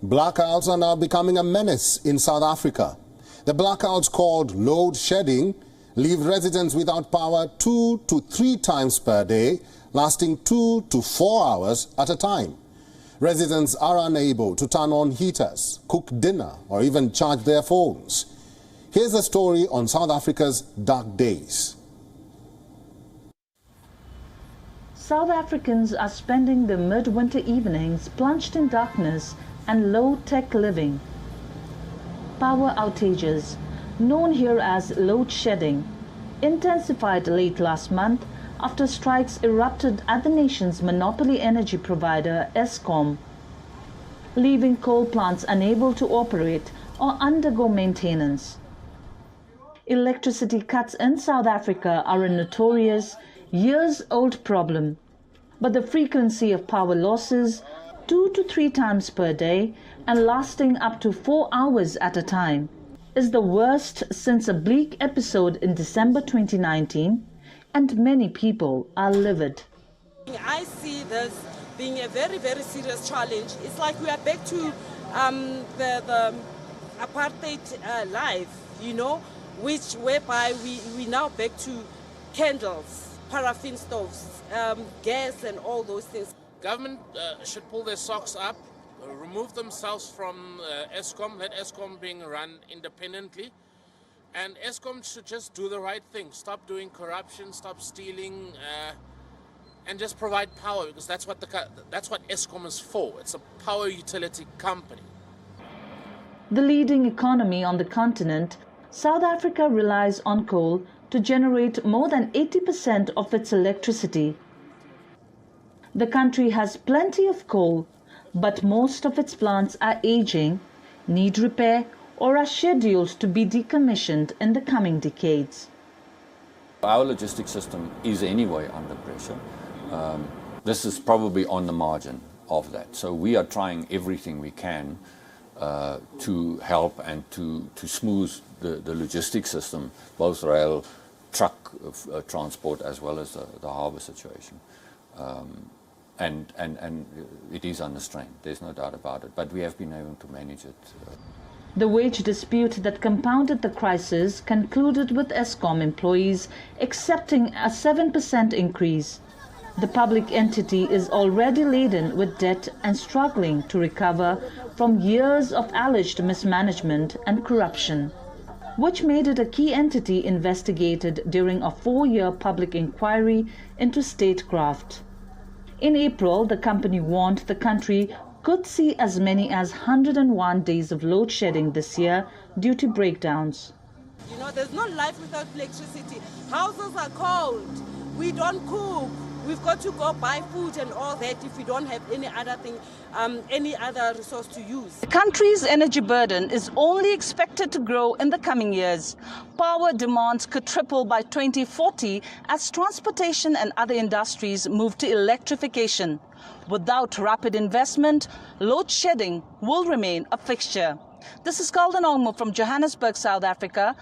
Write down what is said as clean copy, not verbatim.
Blackouts are now becoming a menace in South Africa. The blackouts, called load shedding, leave residents without power 2 to 3 times per day, lasting 2 to 4 hours at a time. Residents are unable to turn on heaters, cook dinner, or even charge their phones. Here's a story on South Africa's dark days. South Africans are spending their midwinter evenings plunged in darkness and low-tech living. Power outages, known here as load shedding, intensified late last month after strikes erupted at the nation's monopoly energy provider Eskom, leaving coal plants unable to operate or undergo maintenance. Electricity cuts in South Africa are a notorious, years-old problem, but the frequency of power losses, 2 to 3 times per day and lasting up to 4 hours at a time, is the worst since a bleak episode in December 2019, and many people are livid. I see this being a very, very serious challenge. It's like we are back to the apartheid life, you know, whereby we now back to candles, paraffin stoves, gas and all those things. Government should pull their socks up, remove themselves from Eskom, let Eskom being run independently. And Eskom should just do the right thing, stop doing corruption, stop stealing, and just provide power, because that's what Eskom is for. It's a power utility company. The leading economy on the continent, South Africa relies on coal to generate more than 80% of its electricity. The country has plenty of coal, but most of its plants are aging, need repair, or are scheduled to be decommissioned in the coming decades. Our logistics system is anyway under pressure. This is probably on the margin of that. So we are trying everything we can to help and to smooth the logistics system, both rail, truck transport, as well as the harbour situation. And it is under strain, there's no doubt about it, but we have been able to manage it. The wage dispute that compounded the crisis concluded with Eskom employees accepting a 7% increase. The public entity is already laden with debt and struggling to recover from years of alleged mismanagement and corruption, which made it a key entity investigated during a 4-year public inquiry into statecraft. In April, the company warned the country could see as many as 101 days of load shedding this year due to breakdowns. You know, there's no life without electricity. Houses are cold. We don't cook. We've got to go buy food and all that if we don't have any other thing, any other resource to use. The country's energy burden is only expected to grow in the coming years. Power demands could triple by 2040 as transportation and other industries move to electrification. Without rapid investment, load shedding will remain a fixture. This is Kalden Olmo from Johannesburg, South Africa